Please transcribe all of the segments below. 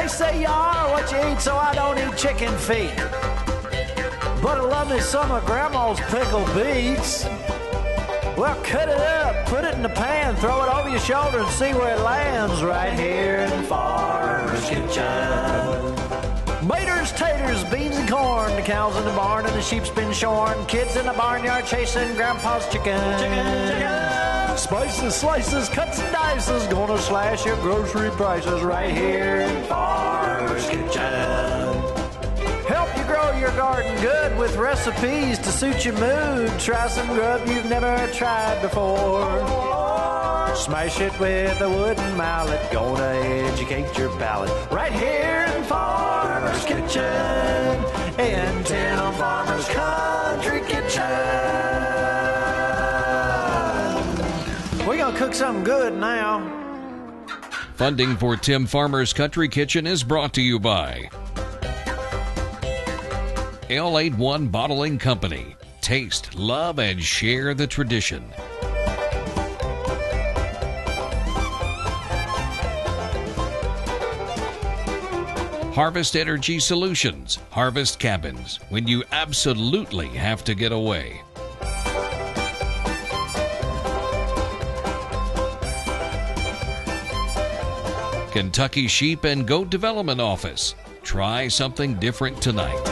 They say you are what you eat, so I don't eat chicken feet. But I love me some of Grandma's pickled beets. Well, cut it up, put it in the pan, throw it over your shoulder and see where it lands right here in Farmer's Kitchen. Maters, taters, beans and corn, the cows in the barn and the sheep's been shorn, kids in the barnyard chasing Grandpa's chicken. Chicken. Spices, slices, cuts and dices, gonna slash your grocery prices right here in Farmer's Kitchen. Help you grow your garden good with recipes to suit your mood. Try some grub you've never tried before. Smash it with a wooden mallet. Gonna educate your palate. Right here in Farmer's Kitchen. In Tim Farmer's Country Kitchen. We're gonna cook something good now. Funding for Tim Farmer's Country Kitchen is brought to you by L81 Bottling Company. Taste, love, and share the tradition. Harvest Energy Solutions. Harvest cabins when you absolutely have to get away. Kentucky Sheep and Goat Development Office. Try something different tonight.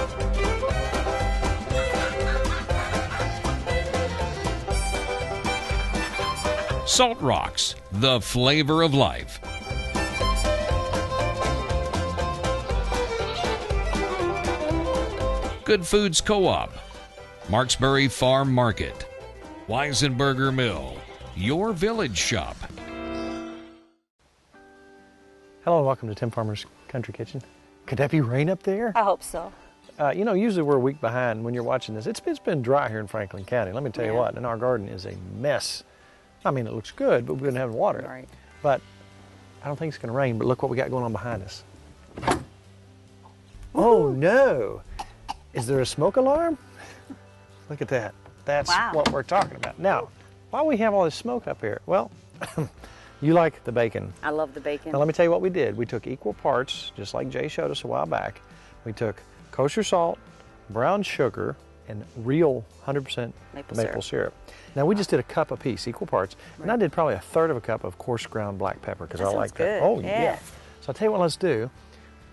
Salt Rocks, the flavor of life. Good Foods Co-op, Marksbury Farm Market, Weisenberger Mill, your village shop. Hello and welcome to Tim Farmer's Country Kitchen. Could that be rain up there? I hope so. You know, usually we're a week behind when you're watching this. It's been dry here in Franklin County. Let me tell you what, and our garden is a mess. I mean, it looks good, but we didn't have water. Right. But I don't think it's going to rain, but look what we got going on behind us. Oh no! Is there a smoke alarm? Look at that. That's what we're talking about. Now, why we have all this smoke up here? Well, you like the bacon. I love the bacon. Now let me tell you what we did. We took equal parts, just like Jay showed us a while back. We took kosher salt, brown sugar, and real 100% maple syrup. Now we just did a cup apiece, equal parts, and I did probably 1/3 of a cup of coarse ground black pepper because I like that. Good. Oh yeah. So I'll tell you what let's do.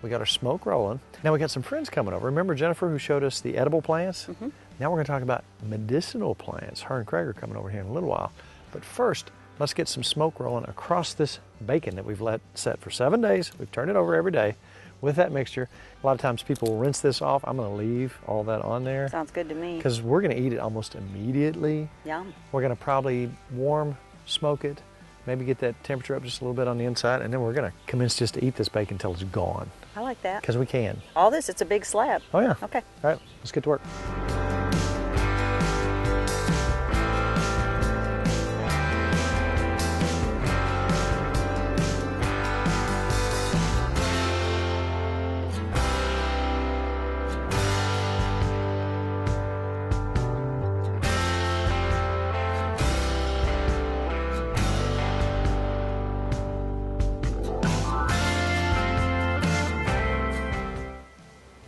We got our smoke rolling. Now we got some friends coming over. Remember Jennifer who showed us the edible plants? Mm-hmm. Now we're going to talk about medicinal plants. Her and Craig are coming over here in a little while. But first, let's get some smoke rolling across this bacon that we've let set for 7 days. We've turned it over every day with that mixture. A lot of times people will rinse this off. I'm going to leave all that on there. Sounds good to me. Because we're going to eat it almost immediately. Yum. We're going to probably warm smoke it, maybe get that temperature up just a little bit on the inside, and then we're going to commence just to eat this bacon until it's gone. I like that. Because we can. All this, it's a big slab. Oh yeah. Okay. All right, let's get to work.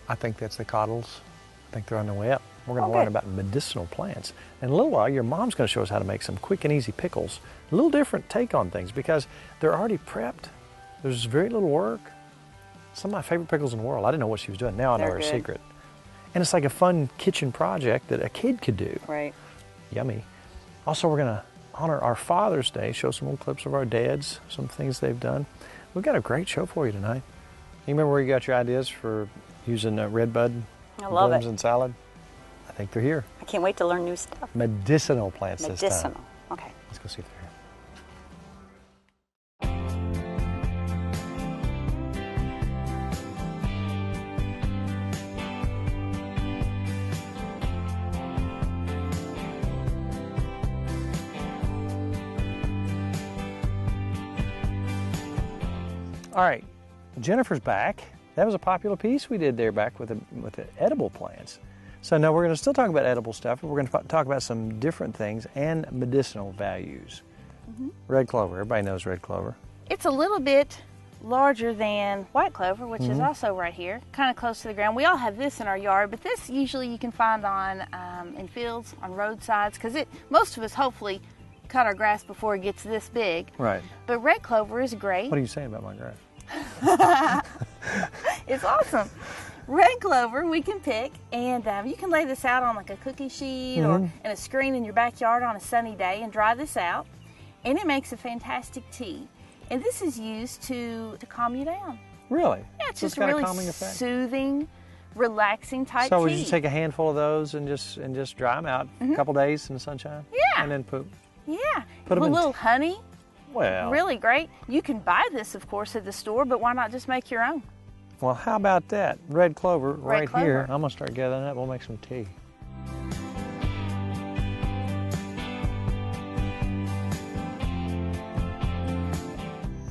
I think that's the coddles. I think they're on their way up. We're going to learn about medicinal plants. In a little while, your mom's going to show us how to make some quick and easy pickles. A little different take on things because they're already prepped. There's very little work. Some of my favorite pickles in the world. I didn't know what she was doing. Now I know her secret. And it's like a fun kitchen project that a kid could do. Right. Yummy. Also, we're going to honor our Father's Day, show some old clips of our dads, some things they've done. We've got a great show for you tonight. You remember where you got your ideas for using red bud blooms in salad? I think they're here. I can't wait to learn new stuff. Medicinal plants this time. Medicinal. Okay. Let's go see if they're here. All right, Jennifer's back. That was a popular piece we did there back with the edible plants. So now we're going to still talk about edible stuff, but we're going to talk about some different things and medicinal values. Mm-hmm. Red clover, everybody knows red clover. It's a little bit larger than white clover, which is also right here, kind of close to the ground. We all have this in our yard, but this usually you can find on in fields, on roadsides, because most of us hopefully cut our grass before it gets this big. Right. But red clover is great. What are you saying about my grass? It's awesome. Red clover we can pick, and you can lay this out on like a cookie sheet or in a screen in your backyard on a sunny day and dry this out, and it makes a fantastic tea. And this is used to calm you down. Really? Yeah, it's So just got a really calming effect? soothing, relaxing type So tea. would you take a handful of those and just dry them out a couple days in the sunshine? Yeah. And then poop? Yeah. Put 'em With a in little honey. Well. Really great. You can buy this, of course, at the store, but why not just make your own? Well, how about that? Red clover right clover. here. I'm going to start gathering that. We'll make some tea.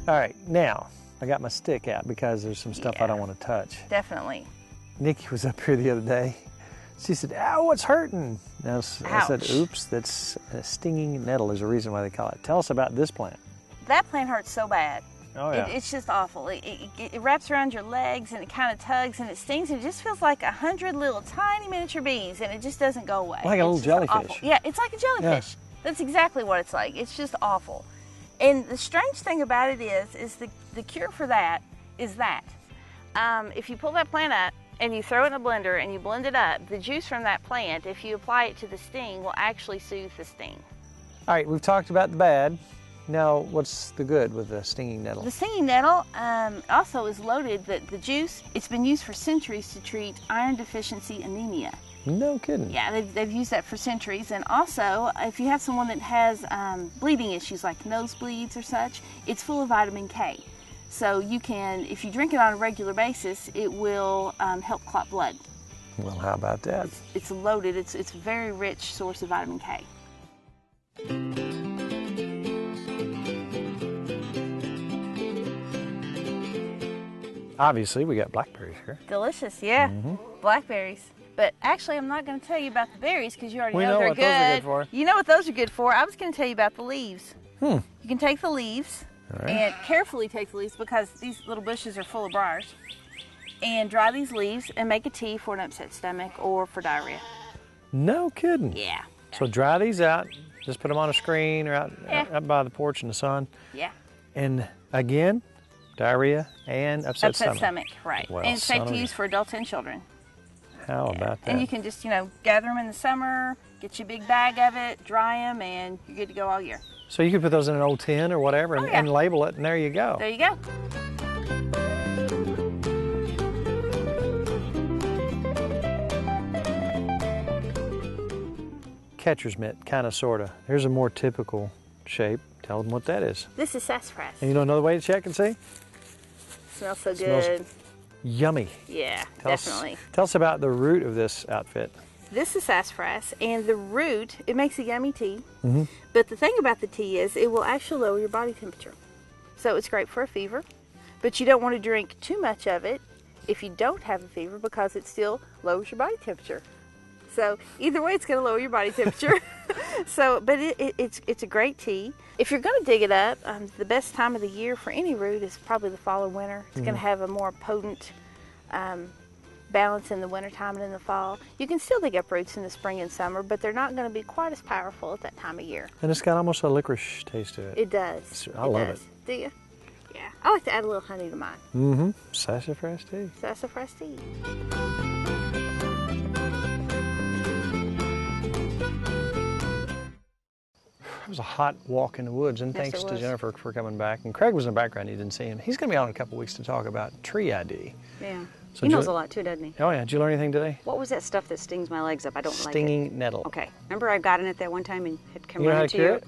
All right, now I got my stick out because there's some stuff I don't want to touch. Definitely. Nikki was up here the other day. She said, "Ow, what's hurting?" And I said, Ouch. "Oops, that's a stinging nettle is the reason why they call it." Tell us about this plant. That plant hurts so bad. Oh, yeah. It's just awful. It wraps around your legs and it kind of tugs and it stings and it just feels like 100 little tiny miniature bees and it just doesn't go away. Like a little It's just jellyfish. awful. Yeah, it's like a jellyfish. That's exactly what it's like. It's just awful. And the strange thing about it is the cure for that is that. If you pull that plant up and you throw it in a blender and you blend it up, the juice from that plant, if you apply it to the sting, will actually soothe the sting. All right, we've talked about the bad. Now, what's the good with the stinging nettle? The stinging nettle also is loaded, the juice, it's been used for centuries to treat iron deficiency anemia. No kidding. Yeah, they've used that for centuries. And also, if you have someone that has bleeding issues like nosebleeds or such, it's full of vitamin K. So you can, if you drink it on a regular basis, it will help clot blood. Well, how about that? It's loaded, it's a very rich source of vitamin K. Obviously, we got blackberries here. Delicious, yeah. Blackberries. But actually, I'm not going to tell you about the berries because you already We know know they're what good. those are good for. You know what those are good for. I was going to tell you about the leaves. Hmm. You can take the leaves right. and carefully take the leaves because these little bushes are full of briars. And dry these leaves and make a tea for an upset stomach or for diarrhea. No kidding. Yeah. So dry these out. Just put them on a screen or out by the porch in the sun. Yeah. And again, diarrhea and upset stomach, right. Well, and it's safe son to of a- use for adults and children. How about that? And you can just, gather them in the summer, get you a big bag of it, dry them, and you're good to go all year. So you could put those in an old tin or whatever and, Oh, yeah. and label it, and there you go. There you go. Catcher's mitt, kind of, sort of. Here's a more typical shape. Tell them what that is. This is sassafras. And you know another way to check and see? Smells so Smells good. Yummy. Yeah, Tell definitely. Tell us about the root of this outfit. This is sassafras, and the root, it makes a yummy tea. But the thing about the tea is it will actually lower your body temperature. So it's great for a fever, but you don't want to drink too much of it if you don't have a fever because it still lowers your body temperature. So either way, it's going to lower your body temperature. But it's a great tea. If you're going to dig it up, the best time of the year for any root is probably the fall or winter. It's going to have a more potent balance in the wintertime and in the fall. You can still dig up roots in the spring and summer, but they're not going to be quite as powerful at that time of year. And it's got almost a licorice taste to it. It does. I love it. Do you? Yeah. I like to add a little honey to mine. Mm-hmm. Sassafras tea. Sassafras tea. It was a hot walk in the woods, and Yes, thanks it to was. Jennifer for coming back. And Craig was in the background, you didn't see him. He's going to be on in a couple weeks to talk about tree ID. Yeah. So He knows Ju- a lot too, doesn't he? Oh yeah, did you learn anything today? What was that stuff that stings my legs up? I don't like it. Stinging nettle. Okay. Remember I got in it that one time and had come You know how running to to cure you? it?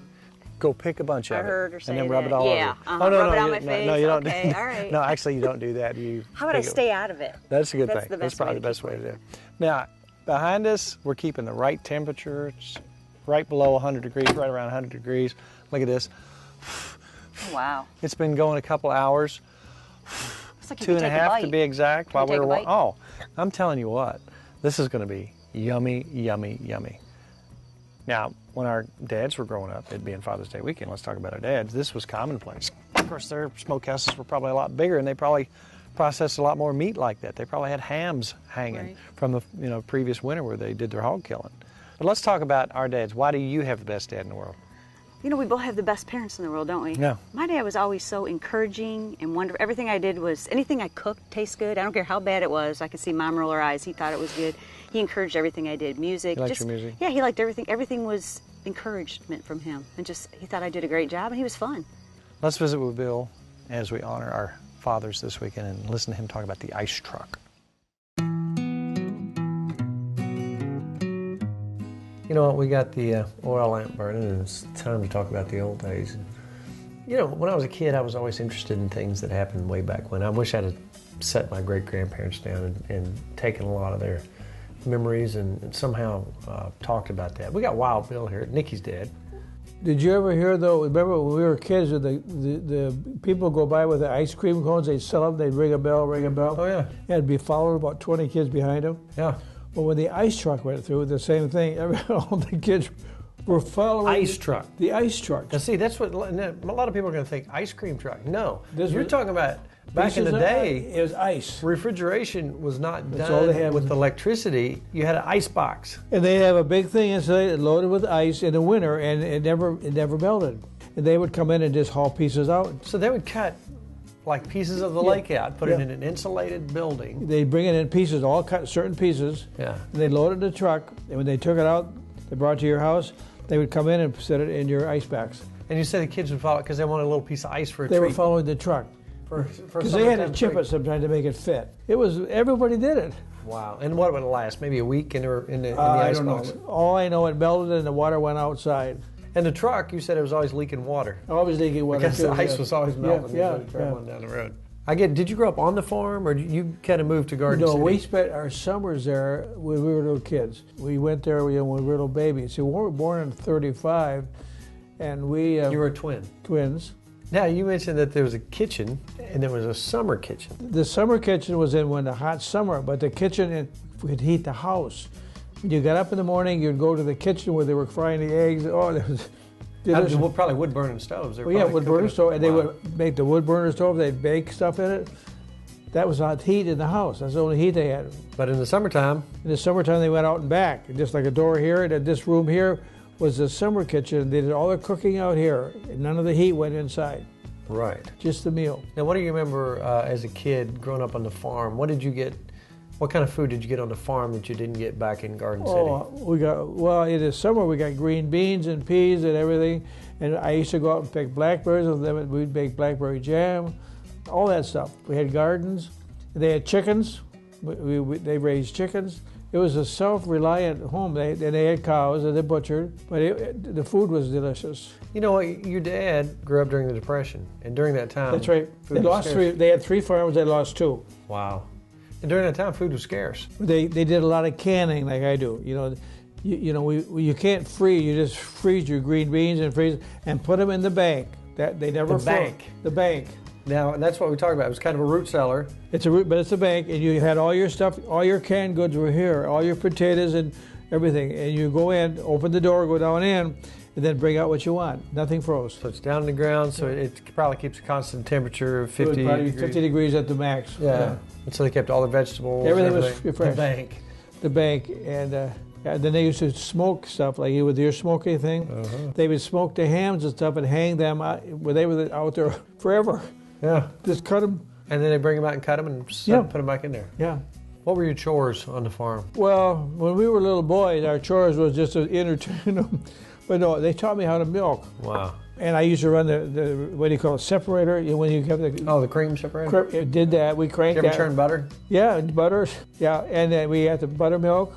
Go pick a bunch I of it. heard her say and then rub that. it all Yeah, over. uh-huh. Oh, no, Rub no, it on you, my no, face. no, you don't. Okay, all right. No, actually, you don't do that. You. How about I pick it- stay out of it? That's a good That's thing. the That's best probably way the to best keep way to it. do it. Now, behind us, we're keeping the right temperature. It's right below 100 degrees, right around 100 degrees. Look at this. Oh, wow. It's been going a couple hours. It's like you Two could and a take a half to bite. be exact. Can we take a bite? Oh, I'm telling you what, this is going to be yummy, yummy, yummy. Now, when our dads were growing up, it being Father's Day weekend, let's talk about our dads. This was commonplace. course, their smokehouses were probably a lot bigger, and they probably processed a lot more meat like that. They probably had hams hanging from the previous winter where they did their hog killing. But let's talk about our dads. Why do you have the best dad in the world? You know, we both have the best parents in the world, don't we? Yeah. My dad was always so encouraging and wonderful. Everything I did was, anything I cooked tastes good. I don't care how bad it was. I could see Mom roll her eyes. He thought it was good. He encouraged everything I did. Music. He liked your music? Yeah, he liked everything. Everything was encouragement from him. And he thought I did a great job, and he was fun. Let's visit with Bill as we honor our fathers this weekend and listen to him talk about the ice truck. You know what, we got the oil lamp burning, and it's time to talk about the old days. You know, when I was a kid, I was always interested in things that happened way back when. I wish I'd have set my great-grandparents down and taken a lot of their memories and somehow talked about that. We got Wild Bill here. Nicki's dead. Did you ever hear, though, remember when we were kids, the people go by with the ice cream cones, they'd sell them, they'd ring a bell. Oh, yeah. And it'd be followed about 20 kids behind them. Yeah. Well, when the ice truck went through, the same thing. All the kids were following Ice truck. the ice truck. Now, see, that's what a lot of people are going to think, ice cream truck. No, This you're was- talking about back in the day, It was ice. refrigeration was not That's done all they had with was- electricity. You had an ice box. And they'd have a big thing insulated, loaded with ice in the winter, and it never melted. And they would come in and just haul pieces out. So they would cut like pieces of the lake out, put it in an insulated building. They'd bring it in pieces, all cut certain pieces. Yeah. And they loaded the truck, and when they took it out, they brought it to your house, they would come in and set it in your ice packs. And you said the kids would follow because they wanted a little piece of ice for a They treat. were following the truck. For Because they had to summertime chip treat. it sometimes to make it fit. Everybody did it. Wow. And what would it last? Maybe a week in the I ice don't box? know. All I know, it melted and the water went outside. And the truck, you said it was always leaking water. Always leaking water. Because too, the ice yeah. was always melting Yeah, as you yeah, traveling down the road. Did you grow up on the farm, or did you kind of move to Garden No, City? we spent our summers there when we were little kids. We went there when we were little babies. So we were born in '35, and we You were a twin. twins. Now, you mentioned that there was a kitchen, and there was a summer kitchen. The summer kitchen was in when the hot summer, but the kitchen would heat the house. When you got up in the morning, you'd go to the kitchen where they were frying the eggs. Oh, there was delicious. Well, probably wood burning stoves. Well, yeah, wood burner stove, and they Wow. would make the wood burner stove. They'd bake stuff in it. That was hot heat in the house. That's the only heat they had. But in the summertime, In the summertime, they went out and back, just like a door here, and this room here was the summer kitchen. They did all the cooking out here, and none of the heat went inside, right. just the meal. Now, what do you remember as a kid growing up on the farm? What did you get? What kind of food did you get on the farm that you didn't get back in Garden City? Well, in the summer we got green beans and peas and everything, and I used to go out and pick blackberries with them, and we'd make blackberry jam, all that stuff. We had gardens. They had chickens. They raised chickens. It was a self-reliant home. They had cows and they butchered, but the food was delicious. You know, your dad grew up during the Depression, and during that time, That's right. food They was lost scarce. three. They had 3 farms. They lost 2. Wow. And during that time, food was scarce. They did a lot of canning, like I do. You can't freeze. You just freeze your green beans and put them in the bank. That they never The bank? The bank. Now, that's what we talked about. It was kind of a root cellar. It's but it's a bank, and you had all your stuff. All your canned goods were here. All your potatoes and everything. And you go in, open the door, go down in, and then bring out what you want. Nothing froze. So it's down in the ground, so it probably keeps a constant temperature of 50 It was probably degrees. 50 degrees at the max. Yeah. And so they kept all the vegetables. Everything was The fresh. bank. The bank, and then they used to smoke stuff like with your smoking thing. Uh-huh. They would smoke the hams and stuff and hang them out. Where they were out there forever. Yeah. Just cut them. And then they bring them out and cut them and put them back in there. Yeah. What were your chores on the farm? Well, when we were little boys, our chores was just to entertain them. But no, they taught me how to milk. Wow. And I used to run the what do you call it, separator? When you have the Oh, the cream separator? it did that. We cranked You ever that. churn butter? Yeah, and butter. Yeah, and then we had the buttermilk,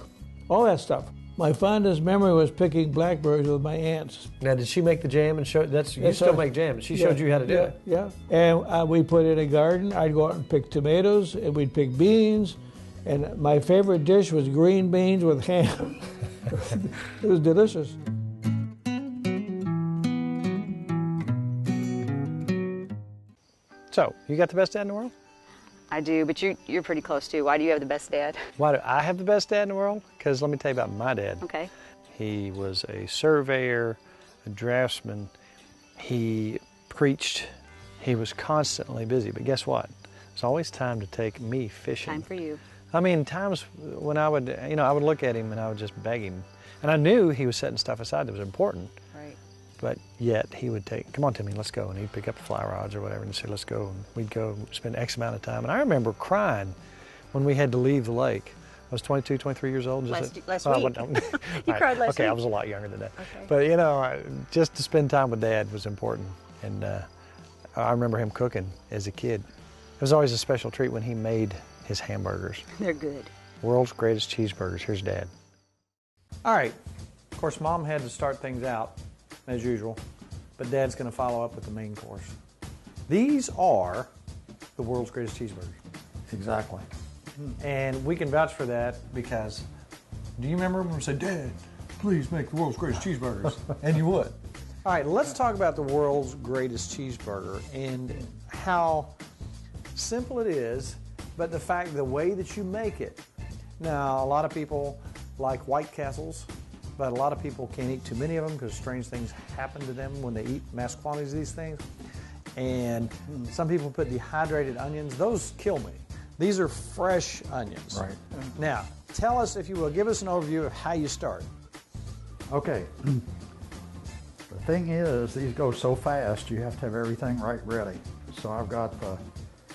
all that stuff. My fondest memory was picking blackberries with my aunts. Now, did she make the jam and show? You That's still right. make jam. She showed you how to do it. Yeah, and we put in a garden. I'd go out and pick tomatoes, and we'd pick beans. And my favorite dish was green beans with ham. It was delicious. So, you got the best dad in the world? I do, but you're pretty close too. Why do you have the best dad? Why do I have the best dad in the world? Because let me tell you about my dad. Okay. He was a surveyor, a draftsman. He preached. He was constantly busy, but guess what? There's always time to take me fishing. Time for you. I mean, times when I would, I would look at him and I would just beg him. And I knew he was setting stuff aside that was important. Right. But yet he would take, come on, Timmy, let's go. And he'd pick up the fly rods or whatever and say, let's go. And we'd go spend X amount of time. And I remember crying when we had to leave the lake. I was 22, 23 years old. Last week. You cried last okay, week. I was a lot younger than that. Okay. But, just to spend time with Dad was important. And I remember him cooking as a kid. It was always a special treat when he made his hamburgers. They're good. World's greatest cheeseburgers. Here's Dad. All right. Of course, Mom had to start things out, as usual, but Dad's going to follow up with the main course. These are the world's greatest cheeseburgers. Exactly. And we can vouch for that because, do you remember when we said, Dad, please make the world's greatest cheeseburgers? And you would. All right, let's talk about the world's greatest cheeseburger and how simple it is, but the way that you make it. Now, a lot of people like White Castles, but a lot of people can't eat too many of them because strange things happen to them when they eat mass quantities of these things. And some people put dehydrated onions. Those kill me. These are fresh onions. Right. Now, tell us, if you will, give us an overview of how you start. Okay. The thing is, these go so fast, you have to have everything right ready. So I've got the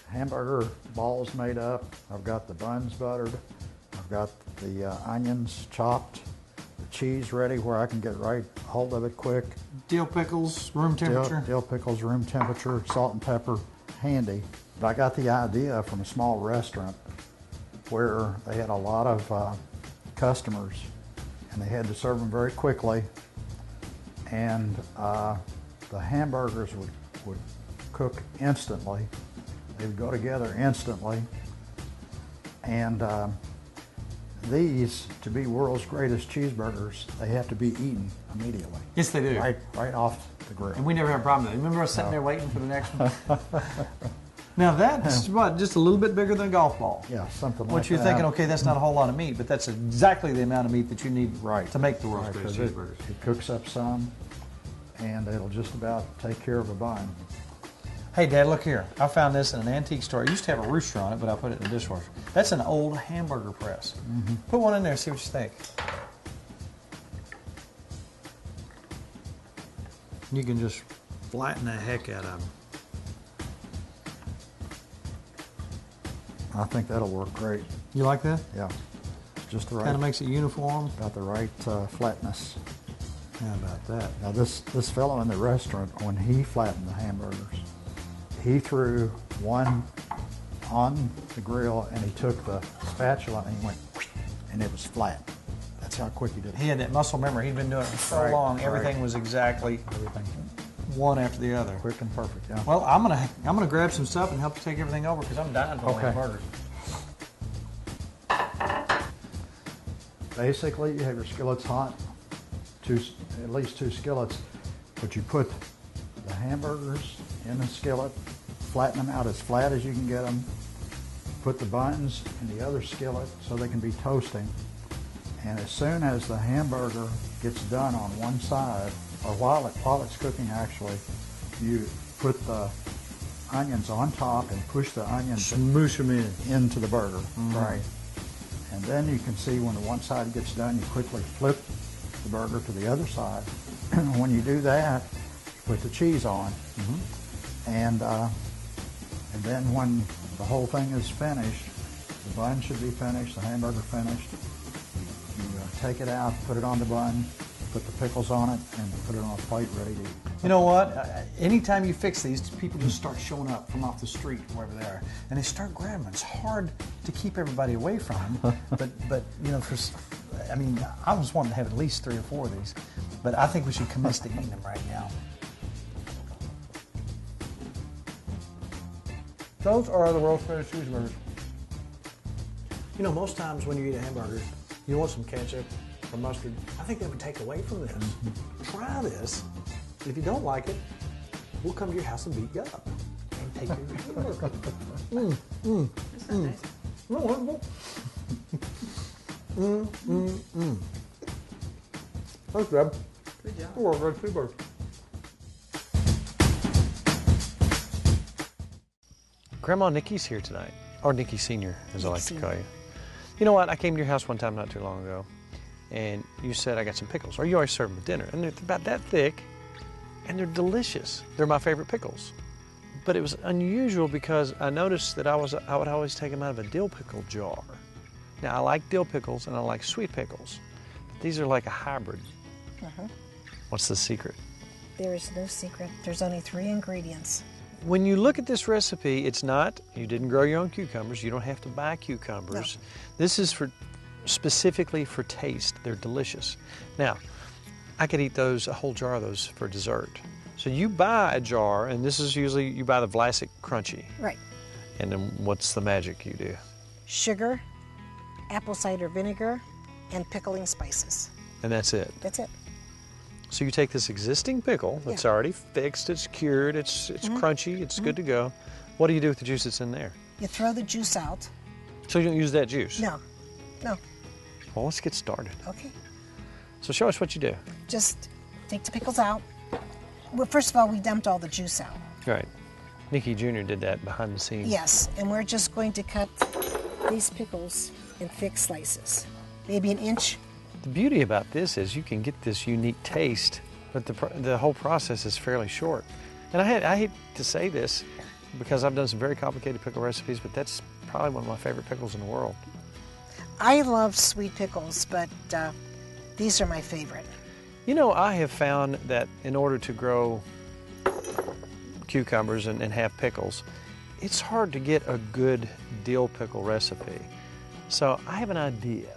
hamburger balls made up. I've got the buns buttered. I've got the onions chopped. The cheese ready where I can get right hold of it quick. Dill pickles, room temperature. Dill pickles, room temperature, salt and pepper, handy. But I got the idea from a small restaurant where they had a lot of customers and they had to serve them very quickly. And the hamburgers would cook instantly. They would go together instantly. And these, to be world's greatest cheeseburgers, they have to be eaten immediately. Yes, they do. Right off the grill. And we never had a problem with it. Remember us sitting there waiting for the next one? Now that's what, just a little bit bigger than a golf ball. Yeah, something like that. What you're thinking, okay, that's not a whole lot of meat, but that's exactly the amount of meat that you need to make the world's greatest cheeseburgers. It cooks up some, and it'll just about take care of a bun. Hey, Dad, look here. I found this in an antique store. It used to have a rooster on it, but I put it in the dishwasher. That's an old hamburger press. Mm-hmm. Put one in there, see what you think. You can just flatten the heck out of them. I think that'll work great. You like that? Yeah, it's just the right. Kind of makes it uniform. About the right flatness. How about that? Now this fellow in the restaurant, when he flattened the hamburgers, he threw one on the grill and he took the spatula and he went, and it was flat. That's how quick he did it. He had that muscle memory. He'd been doing it for so long. Everything was exactly one after the other. Quick and perfect. Yeah. Well, I'm gonna grab some stuff and help you take everything over because I'm dying for hamburgers. Basically, you have your skillets hot, at least two skillets, but you put the hamburgers in the skillet, flatten them out as flat as you can get them, put the buns in the other skillet so they can be toasting, and as soon as the hamburger gets done on one side, or while it's cooking actually, you put the onions on top and push the onions smoosh them into the burger. Mm-hmm. Right. And then you can see when the one side gets done, you quickly flip the burger to the other side. When you do that, you put the cheese on. Mm-hmm. And then when the whole thing is finished, the bun should be finished, the hamburger finished. You take it out, put it on the bun, put the pickles on it, and put it on a plate ready to eat. You know what? Anytime you fix these, people just start showing up from off the street, wherever they are, and they start grabbing them. It's hard to keep everybody away from them, but you know, I was wanting to have at least 3 or 4 of these, but I think we should commit to eating them right now. Those are the world's greatest cheeseburgers. You know, most times when you eat a hamburger, you want some ketchup or mustard. I think that would take away from this. Try this. If you don't like it, we'll come to your house and beat you up and take your hamburger. That's not nice. No, wonderful. Thanks, Deb. Good job. We're great cheeseburgers. Grandma Nicki's here tonight, or Nicki Senior, as I like to Nicki call you. You know what? I came to your house one time not too long ago, and you said I got some pickles, or you always serve them with dinner, and they're about that thick, and they're delicious. They're my favorite pickles. But it was unusual because I noticed that I would always take them out of a dill pickle jar. Now, I like dill pickles and I like sweet pickles. But these are like a hybrid. What's the secret? There is no secret. There's only 3 ingredients. When you look at this recipe, it's not, you didn't grow your own cucumbers. You don't have to buy cucumbers. No. This is specifically for taste. They're delicious. Now, I could eat a whole jar of those for dessert. So you buy a jar, and this is usually, you buy the Vlasic Crunchy. Right. And then what's the magic you do? Sugar, apple cider vinegar, and pickling spices. And that's it. That's it. So you take this existing pickle that's already fixed, it's cured, it's crunchy, it's good to go. What do you do with the juice that's in there? You throw the juice out. So you don't use that juice? No. Well, let's get started. Okay. So show us what you do. Just take the pickles out. Well, first of all, we dumped all the juice out. Right. Nicki Jr. did that behind the scenes. Yes, and we're just going to cut these pickles in thick slices, maybe 1 inch. The beauty about this is you can get this unique taste, but the whole process is fairly short. And I hate to say this because I've done some very complicated pickle recipes, but that's probably one of my favorite pickles in the world. I love sweet pickles, but these are my favorite. You know, I have found that in order to grow cucumbers and have pickles, it's hard to get a good dill pickle recipe. So I have an idea.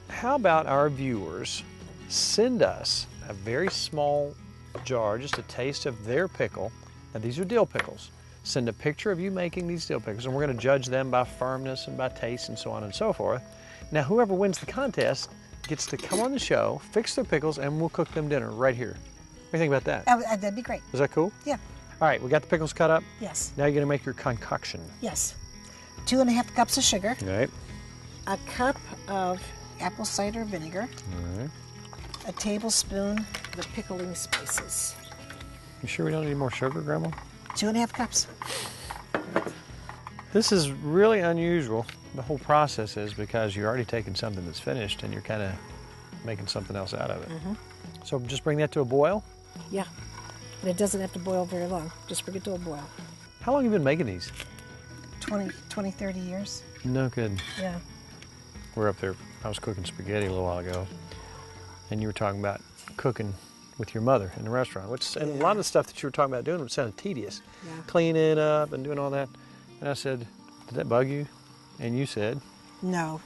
How about our viewers send us a very small jar, just a taste of their pickle. Now these are dill pickles. Send a picture of you making these dill pickles, and we're going to judge them by firmness and by taste and so on and so forth. Now whoever wins the contest gets to come on the show, fix their pickles, and we'll cook them dinner right here. What do you think about that? That'd be great. Is that cool? Yeah. All right, we got the pickles cut up. Yes. Now you're going to make your concoction. Yes. 2.5 cups of sugar. All right. A cup of apple cider vinegar. All right. A tablespoon of the pickling spices. You sure we don't need more sugar, Grandma? 2.5 cups. This is really unusual. The whole process is because you're already taking something that's finished and you're kind of making something else out of it. So just bring that to a boil. Yeah. And it doesn't have to boil very long. Just bring it to a boil. How long have you been making these? 20, 30 years. No good. Yeah. We're up there. I was cooking spaghetti a little while ago, and you were talking about cooking with your mother in the restaurant, and a lot of the stuff that you were talking about doing sounded tedious. Yeah. Cleaning it up and doing all that. And I said, did that bug you? And you said? No.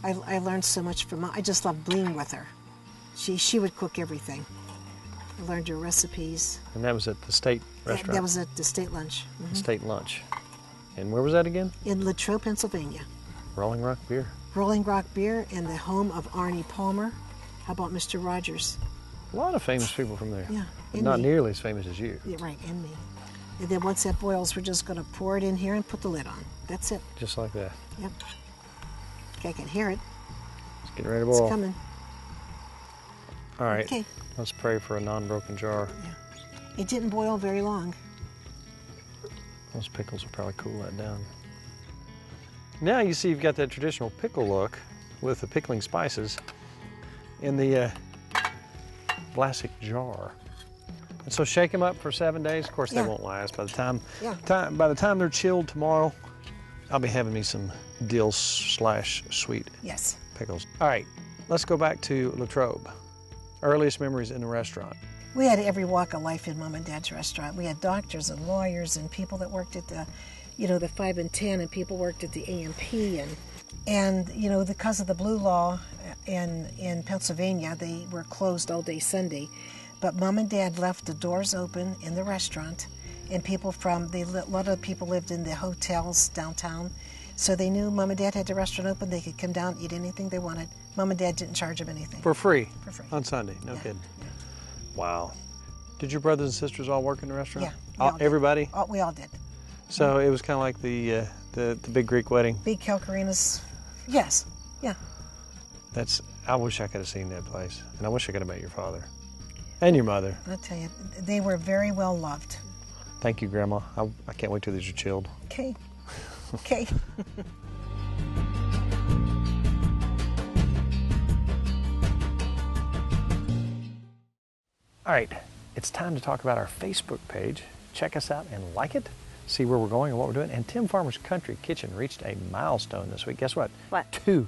I learned so much from Mom. I just loved being with her. She would cook everything. I learned her recipes. And that was at the state restaurant? That was at the state lunch. State lunch. And where was that again? In Latrobe, Pennsylvania. Rolling Rock Beer. Rolling Rock Beer and the home of Arnie Palmer. How about Mr. Rogers? A lot of famous people from there. Yeah. But not nearly as famous as you. Yeah, right, and me. And then once that boils, we're just going to pour it in here and put the lid on. That's it. Just like that. Yep. Okay, I can hear it. It's getting ready to boil. It's coming. All right. Okay. Let's pray for a non-broken jar. Yeah. It didn't boil very long. Those pickles will probably cool that down. Now you see you've got that traditional pickle look with the pickling spices in the Vlasic jar. And so shake them up for 7 days. Of course, they won't last. By the time they're chilled tomorrow, I'll be having me some dill/sweet pickles. All right, let's go back to Latrobe. Earliest memories in the restaurant. We had every walk of life in Mom and Dad's restaurant. We had doctors and lawyers and people that worked at the, the 5 and 10, and people worked at the A&P, and because of the blue law in Pennsylvania, they were closed all day Sunday. But Mom and Dad left the doors open in the restaurant, and people a lot of people lived in the hotels downtown, so they knew Mom and Dad had the restaurant open. They could come down, eat anything they wanted. Mom and Dad didn't charge them anything. For free? For free. On Sunday? No Yeah. kidding. Yeah. Wow. Did your brothers and sisters all work in the restaurant? Yeah. Everybody? We all did. So it was kind of like the big Greek wedding? Big Calcarinas. Yes. Yeah. I wish I could have seen that place. And I wish I could have met your father. And your mother. I'll tell you, they were very well loved. Thank you, Grandma. I can't wait till these are chilled. Okay. Okay. All right, it's time to talk about our Facebook page. Check us out and like it. See where we're going and what we're doing. And Tim Farmer's Country Kitchen reached a milestone this week. Guess what? What? 2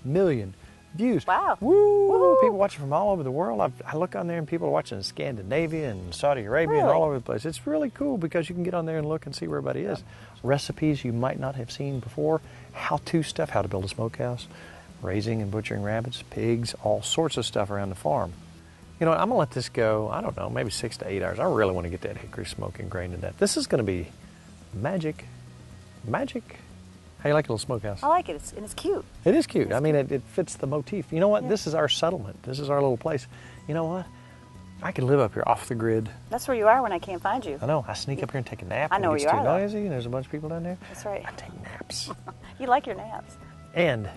million views. Wow. Woo! Woo-hoo. People watching from all over the world. I look on there and people are watching in Scandinavia and Saudi Arabia and Really? all over the place. It's really cool because you can get on there and look and see where everybody is. Recipes you might not have seen before. How-to stuff, how to build a smokehouse, raising and butchering rabbits, pigs, all sorts of stuff around the farm. You know, I'm gonna let this go, I don't know, maybe 6 to 8 hours. I really want to get that hickory smoke ingrained in that. This is gonna be magic. Magic. How you like a little smokehouse? I like it, and it's cute. It is cute. I mean, it fits the motif. You know what? Yeah. This is our settlement. This is our little place. You know what? I could live up here off the grid. That's where you are when I can't find you. I know. I sneak up here and take a nap. I know when it where gets you are, too though. noisy and there's a bunch of people down there. That's right. I take naps. You like your naps. And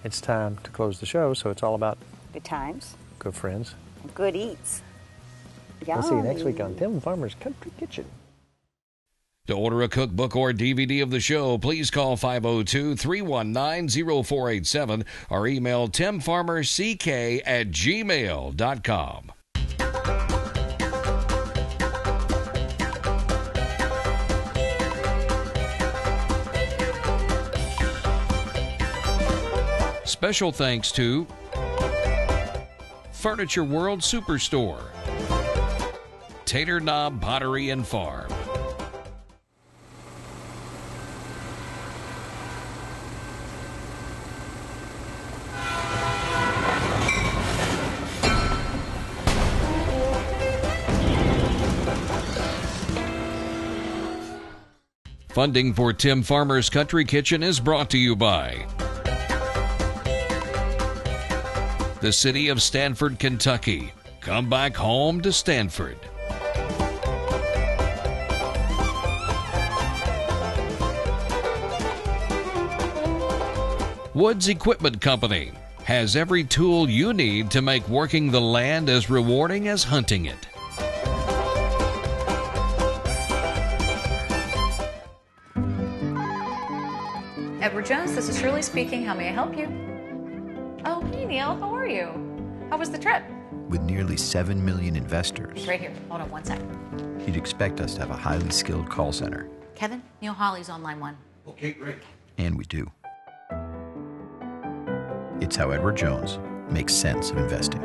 it's time to close the show, so it's all about Good times, good friends. and good eats. We'll see you next week Yummy. on Tim Farmer's Country Kitchen. To order a cookbook or DVD of the show, please call 502-319-0487 or email timfarmerck@gmail.com. Special thanks to Furniture World Superstore, Tater Knob Pottery and Farm, Funding for Tim Farmer's Country Kitchen is brought to you by the City of Stanford, Kentucky. Come back home to Stanford. Woods Equipment Company has every tool you need to make working the land as rewarding as hunting it. Edward Jones, this is Shirley speaking. How may I help you? Oh, hey Neil, how are you? How was the trip? With nearly 7 million investors, Right here. Hold on one second. you'd expect us to have a highly skilled call center. Kevin, Neil Hawley's on line 1. Okay, great. And we do. It's how Edward Jones makes sense of investing.